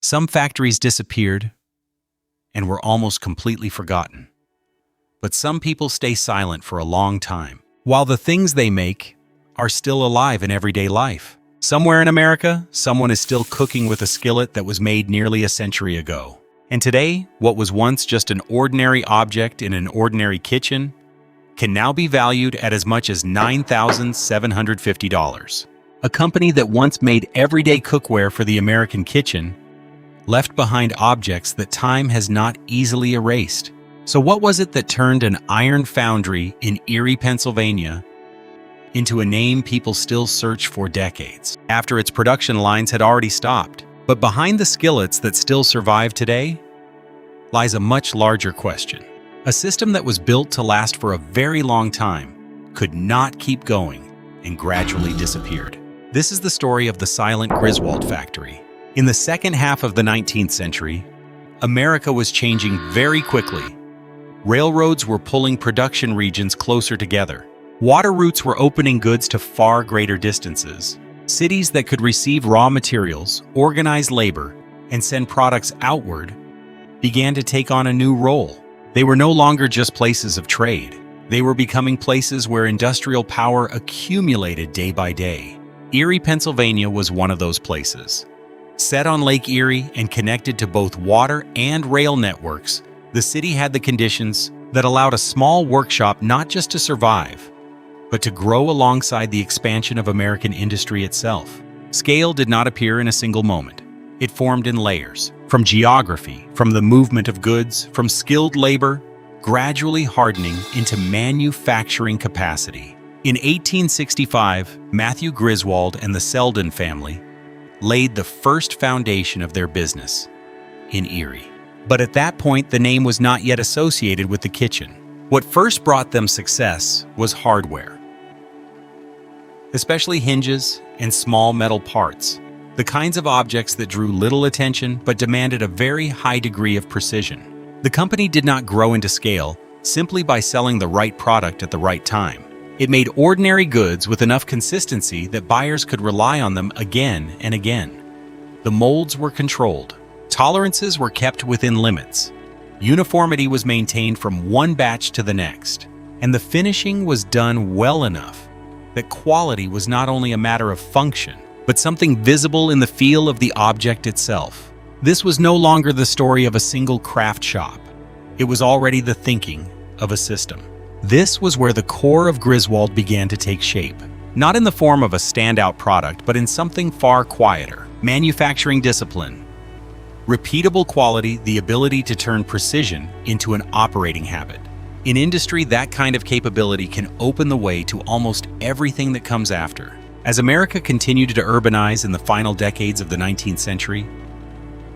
Some factories disappeared and were almost completely forgotten. But some people stay silent for a long time, while the things they make are still alive in everyday life. Somewhere in America, someone is still cooking with a skillet that was made nearly a century ago. And today, what was once just an ordinary object in an ordinary kitchen can now be valued at as much as $9,750. A company that once made everyday cookware for the American kitchen left behind objects that time has not easily erased. So what was it that turned an iron foundry in Erie, Pennsylvania into a name people still search for decades after its production lines had already stopped? But behind the skillets that still survive today lies a much larger question. A system that was built to last for a very long time could not keep going and gradually disappeared. This is the story of the silent Griswold factory. In the second half of the 19th century, America was changing very quickly. Railroads were pulling production regions closer together. Water routes were opening goods to far greater distances. Cities that could receive raw materials, organize labor, and send products outward began to take on a new role. They were no longer just places of trade. They were becoming places where industrial power accumulated day by day. Erie, Pennsylvania was one of those places. Set on Lake Erie and connected to both water and rail networks, the city had the conditions that allowed a small workshop not just to survive, but to grow alongside the expansion of American industry itself. Scale did not appear in a single moment. It formed in layers, from geography, from the movement of goods, from skilled labor, gradually hardening into manufacturing capacity. In 1865, Matthew Griswold and the Selden family laid the first foundation of their business in Erie. But at that point, the name was not yet associated with the kitchen. What first brought them success was hardware, especially hinges and small metal parts, the kinds of objects that drew little attention but demanded a very high degree of precision. The company did not grow into scale simply by selling the right product at the right time. It made ordinary goods with enough consistency that buyers could rely on them again and again. The molds were controlled. Tolerances were kept within limits. Uniformity was maintained from one batch to the next. And the finishing was done well enough that quality was not only a matter of function, but something visible in the feel of the object itself. This was no longer the story of a single craft shop. It was already the thinking of a system. This was where the core of Griswold began to take shape, not in the form of a standout product, but in something far quieter: manufacturing discipline, repeatable quality, the ability to turn precision into an operating habit. In industry, that kind of capability can open the way to almost everything that comes after. As America continued to urbanize in the final decades of the 19th century,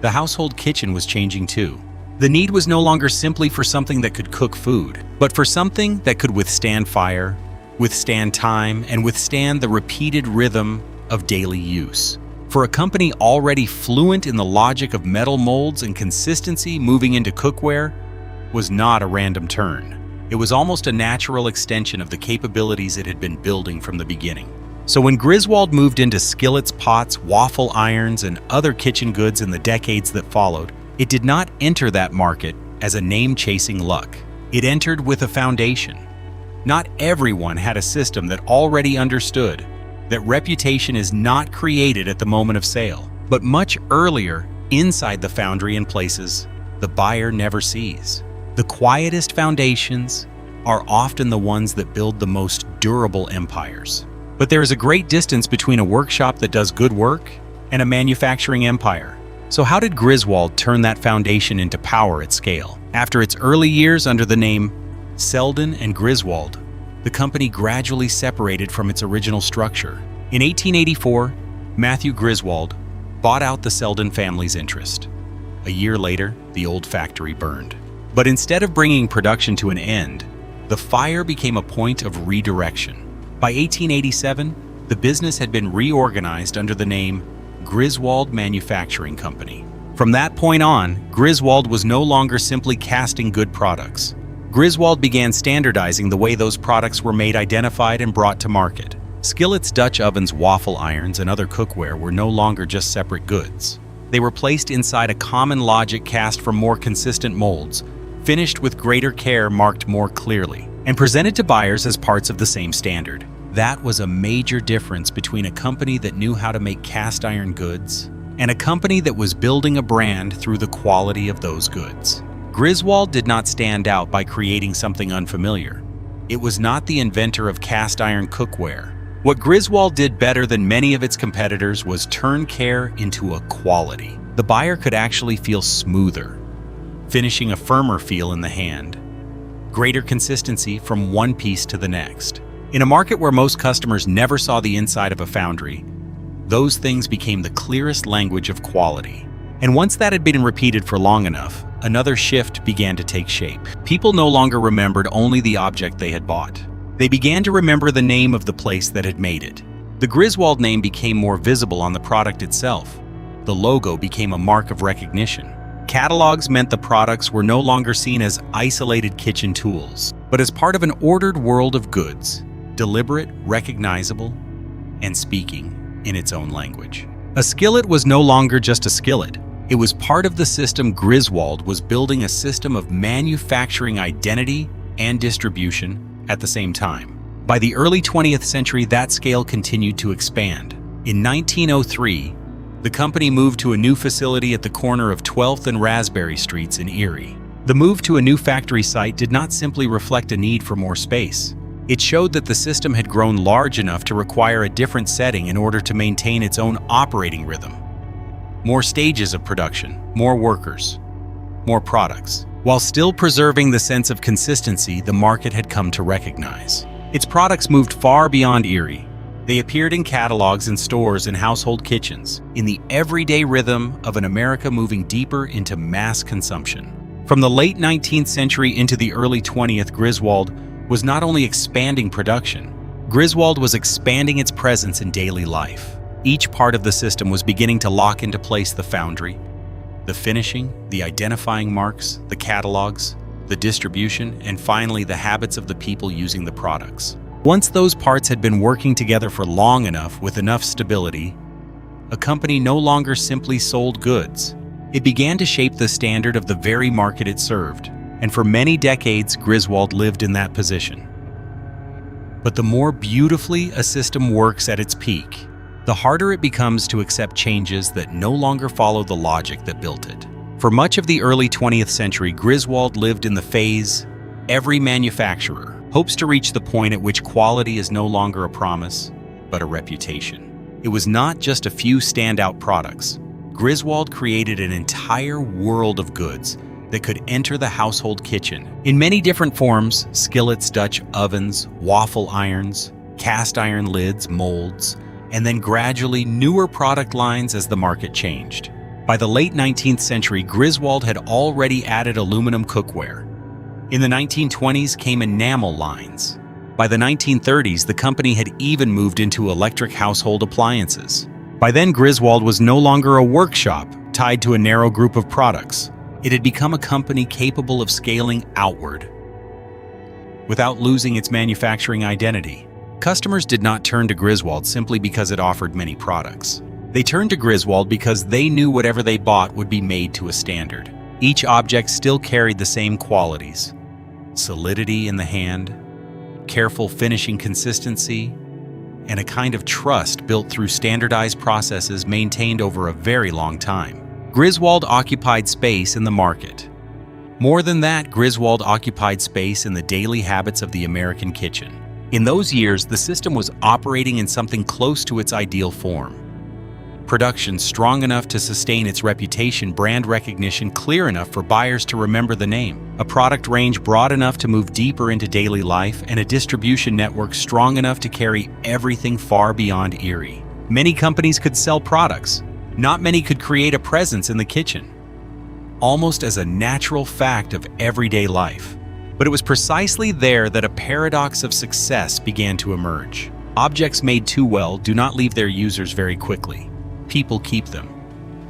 the household kitchen was changing too. The need was no longer simply for something that could cook food, but for something that could withstand fire, withstand time, and withstand the repeated rhythm of daily use. For a company already fluent in the logic of metal molds and consistency, moving into cookware was not a random turn. It was almost a natural extension of the capabilities it had been building from the beginning. So when Griswold moved into skillets, pots, waffle irons, and other kitchen goods in the decades that followed, it did not enter that market as a name-chasing luck. It entered with a foundation. Not everyone had a system that already understood that reputation is not created at the moment of sale, but much earlier inside the foundry in places the buyer never sees. The quietest foundations are often the ones that build the most durable empires. But there is a great distance between a workshop that does good work and a manufacturing empire. So how did Griswold turn that foundation into power at scale? After its early years under the name Selden and Griswold, the company gradually separated from its original structure. In 1884, Matthew Griswold bought out the Selden family's interest. A year later, the old factory burned. But instead of bringing production to an end, the fire became a point of redirection. By 1887, the business had been reorganized under the name Griswold Manufacturing Company. From that point on, Griswold was no longer simply casting good products. Griswold began standardizing the way those products were made, identified, and brought to market. Skillets, Dutch ovens, waffle irons, and other cookware were no longer just separate goods. They were placed inside a common logic cast from more consistent molds, finished with greater care marked more clearly, and presented to buyers as parts of the same standard. That was a major difference between a company that knew how to make cast iron goods and a company that was building a brand through the quality of those goods. Griswold did not stand out by creating something unfamiliar. It was not the inventor of cast iron cookware. What Griswold did better than many of its competitors was turn care into a quality. The buyer could actually feel smoother, finishing a firmer feel in the hand, greater consistency from one piece to the next. In a market where most customers never saw the inside of a foundry, those things became the clearest language of quality. And once that had been repeated for long enough, another shift began to take shape. People no longer remembered only the object they had bought. They began to remember the name of the place that had made it. The Griswold name became more visible on the product itself. The logo became a mark of recognition. Catalogs meant the products were no longer seen as isolated kitchen tools, but as part of an ordered world of goods, deliberate, recognizable, and speaking in its own language. A skillet was no longer just a skillet. It was part of the system. Griswold was building a system of manufacturing identity and distribution at the same time. By the early 20th century, that scale continued to expand. In 1903, the company moved to a new facility at the corner of 12th and Raspberry Streets in Erie. The move to a new factory site did not simply reflect a need for more space. It showed that the system had grown large enough to require a different setting in order to maintain its own operating rhythm. More stages of production, more workers, more products. While still preserving the sense of consistency the market had come to recognize. Its products moved far beyond Erie. They appeared in catalogs in stores and household kitchens, in the everyday rhythm of an America moving deeper into mass consumption. From the late 19th century into the early 20th, Griswold was not only expanding production, Griswold was expanding its presence in daily life. Each part of the system was beginning to lock into place: the foundry, the finishing, the identifying marks, the catalogs, the distribution, and finally the habits of the people using the products. Once those parts had been working together for long enough with enough stability, a company no longer simply sold goods. It began to shape the standard of the very market it served. And for many decades, Griswold lived in that position. But the more beautifully a system works at its peak, the harder it becomes to accept changes that no longer follow the logic that built it. For much of the early 20th century, Griswold lived in the phase every manufacturer hopes to reach the point at which quality is no longer a promise, but a reputation. It was not just a few standout products. Griswold created an entire world of goods that could enter the household kitchen in many different forms: skillets, Dutch ovens, waffle irons, cast iron lids, molds, and then gradually newer product lines as the market changed. By the late 19th century, Griswold had already added aluminum cookware. In the 1920s came enamel lines. By the 1930s, the company had even moved into electric household appliances. By then, Griswold was no longer a workshop tied to a narrow group of products. It had become a company capable of scaling outward without losing its manufacturing identity. Customers did not turn to Griswold simply because it offered many products. They turned to Griswold because they knew whatever they bought would be made to a standard. Each object still carried the same qualities: solidity in the hand, careful finishing consistency, and a kind of trust built through standardized processes maintained over a very long time. Griswold occupied space in the market. More than that, Griswold occupied space in the daily habits of the American kitchen. In those years, the system was operating in something close to its ideal form. Production strong enough to sustain its reputation, brand recognition clear enough for buyers to remember the name, a product range broad enough to move deeper into daily life, and a distribution network strong enough to carry everything far beyond Erie. Many companies could sell products. Not many could create a presence in the kitchen, almost as a natural fact of everyday life. But it was precisely there that a paradox of success began to emerge. Objects made too well do not leave their users very quickly. People keep them.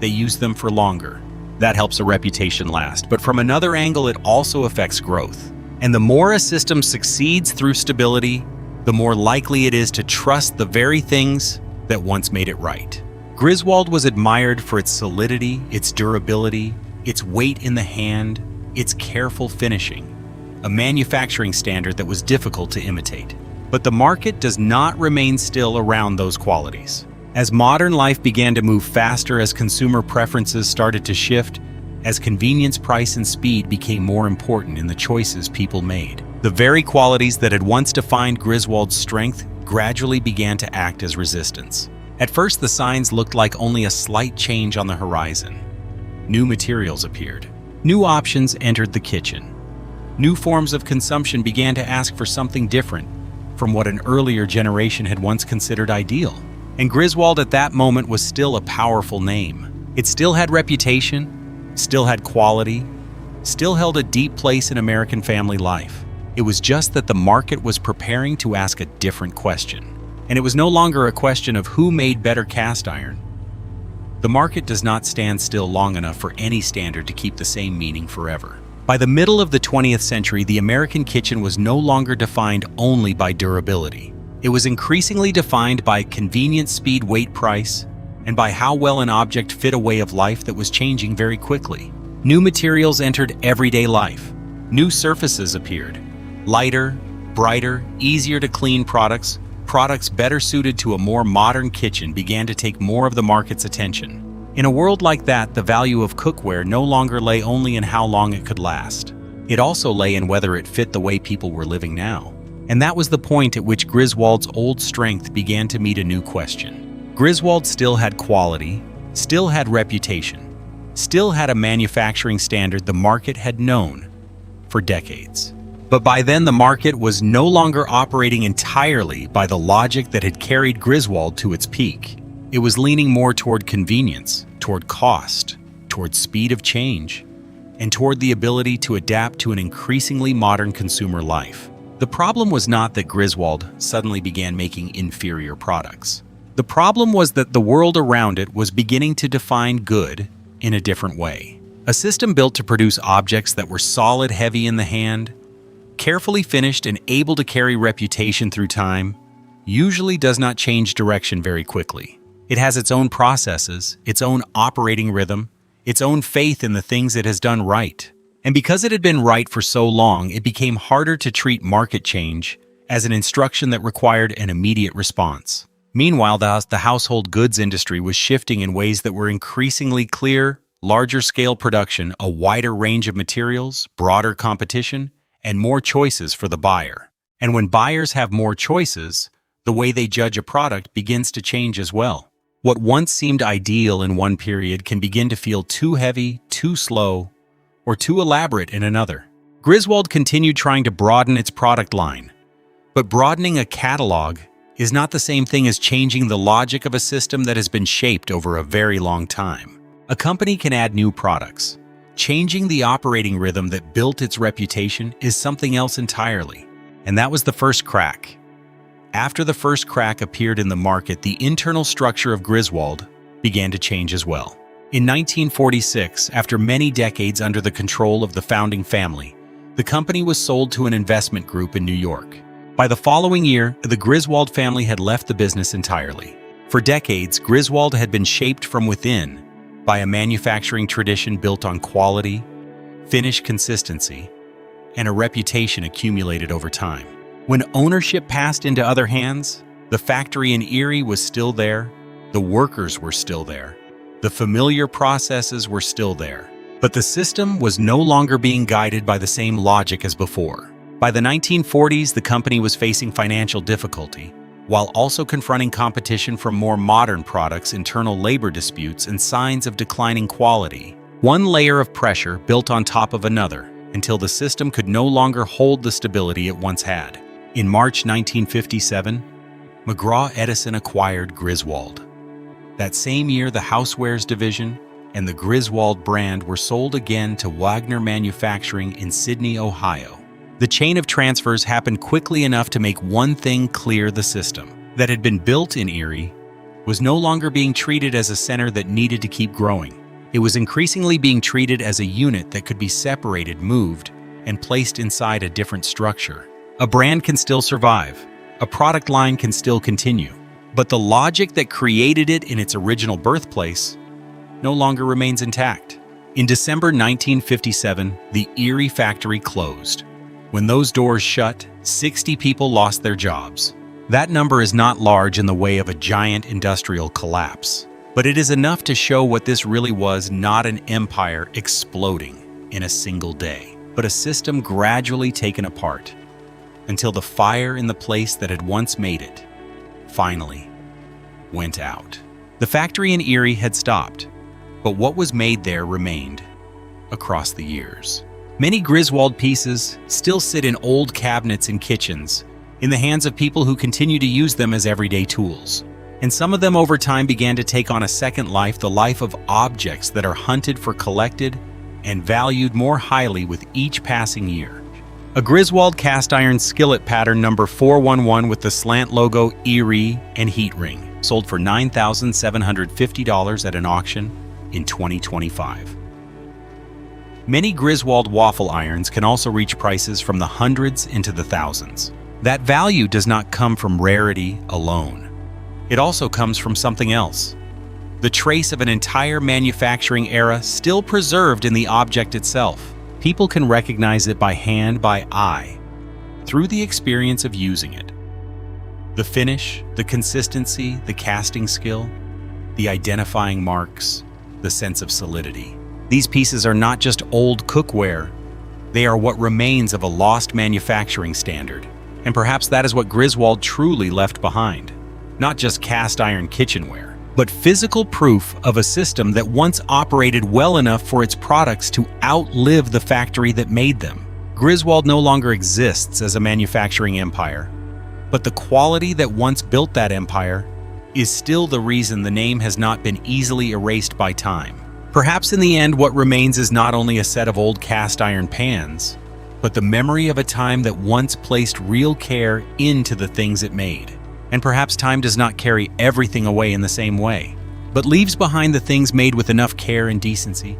They use them for longer. That helps a reputation last. But from another angle, it also affects growth. And the more a system succeeds through stability, the more likely it is to trust the very things that once made it right. Griswold was admired for its solidity, its durability, its weight in the hand, its careful finishing, a manufacturing standard that was difficult to imitate. But the market does not remain still around those qualities. As modern life began to move faster, as consumer preferences started to shift, as convenience, price, and speed became more important in the choices people made, the very qualities that had once defined Griswold's strength gradually began to act as resistance. At first, the signs looked like only a slight change on the horizon. New materials appeared. New options entered the kitchen. New forms of consumption began to ask for something different from what an earlier generation had once considered ideal. And Griswold at that moment was still a powerful name. It still had reputation, still had quality, still held a deep place in American family life. It was just that the market was preparing to ask a different question. And it was no longer a question of who made better cast iron. The market does not stand still long enough for any standard to keep the same meaning forever. By the middle of the 20th century, the American kitchen was no longer defined only by durability. It was increasingly defined by convenience, speed, weight, price, and by how well an object fit a way of life that was changing very quickly. New materials entered everyday life. New surfaces appeared. Lighter, brighter, easier to clean products better suited to a more modern kitchen began to take more of the market's attention. In a world like that, the value of cookware no longer lay only in how long it could last. It also lay in whether it fit the way people were living now. And that was the point at which Griswold's old strength began to meet a new question. Griswold still had quality, still had reputation, still had a manufacturing standard the market had known for decades. But by then, the market was no longer operating entirely by the logic that had carried Griswold to its peak. It was leaning more toward convenience, toward cost, toward speed of change, and toward the ability to adapt to an increasingly modern consumer life. The problem was not that Griswold suddenly began making inferior products. The problem was that the world around it was beginning to define good in a different way. A system built to produce objects that were solid, heavy in the hand, carefully finished, and able to carry reputation through time, usually does not change direction very quickly. It has its own processes, its own operating rhythm, its own faith in the things it has done right. And because it had been right for so long, it became harder to treat market change as an instruction that required an immediate response. Meanwhile, the household goods industry was shifting in ways that were increasingly clear: larger scale production, a wider range of materials, broader competition, and more choices for the buyer. And when buyers have more choices, the way they judge a product begins to change as well. What once seemed ideal in one period can begin to feel too heavy, too slow, or too elaborate in another. Griswold continued trying to broaden its product line, but broadening a catalog is not the same thing as changing the logic of a system that has been shaped over a very long time. A company can add new products. Changing the operating rhythm that built its reputation is something else entirely. And that was the first crack. After the first crack appeared in the market, the internal structure of Griswold began to change as well. In 1946, after many decades under the control of the founding family, the company was sold to an investment group in New York. By the following year, the Griswold family had left the business entirely. For decades, Griswold had been shaped from within by a manufacturing tradition built on quality, finish consistency, and a reputation accumulated over time. When ownership passed into other hands, the factory in Erie was still there, the workers were still there, the familiar processes were still there, but the system was no longer being guided by the same logic as before. By the 1940s, the company was facing financial difficulty, while also confronting competition from more modern products, internal labor disputes, and signs of declining quality. One layer of pressure built on top of another until the system could no longer hold the stability it once had. In March 1957, McGraw Edison acquired Griswold. That same year, the housewares division and the Griswold brand were sold again to Wagner Manufacturing in Sydney, Ohio. The chain of transfers happened quickly enough to make one thing clear: the system that had been built in Erie was no longer being treated as a center that needed to keep growing. It was increasingly being treated as a unit that could be separated, moved, and placed inside a different structure. A brand can still survive. A product line can still continue. But the logic that created it in its original birthplace no longer remains intact. In December 1957, the Erie factory closed. When those doors shut, 60 people lost their jobs. That number is not large in the way of a giant industrial collapse, but it is enough to show what this really was: not an empire exploding in a single day, but a system gradually taken apart until the fire in the place that had once made it finally went out. The factory in Erie had stopped, but what was made there remained across the years. Many Griswold pieces still sit in old cabinets in kitchens, in the hands of people who continue to use them as everyday tools. And some of them over time began to take on a second life, the life of objects that are hunted for, collected, and valued more highly with each passing year. A Griswold cast iron skillet pattern number 411 with the slant logo Erie and heat ring sold for $9,750 at an auction in 2025. Many Griswold waffle irons can also reach prices from the hundreds into the thousands. That value does not come from rarity alone. It also comes from something else: the trace of an entire manufacturing era still preserved in the object itself. People can recognize it by hand, by eye, through the experience of using it. The finish, the consistency, the casting skill, the identifying marks, the sense of solidity. These pieces are not just old cookware, they are what remains of a lost manufacturing standard. And perhaps that is what Griswold truly left behind. Not just cast iron kitchenware, but physical proof of a system that once operated well enough for its products to outlive the factory that made them. Griswold no longer exists as a manufacturing empire, but the quality that once built that empire is still the reason the name has not been easily erased by time. Perhaps in the end, what remains is not only a set of old cast iron pans, but the memory of a time that once placed real care into the things it made. And perhaps time does not carry everything away in the same way, but leaves behind the things made with enough care and decency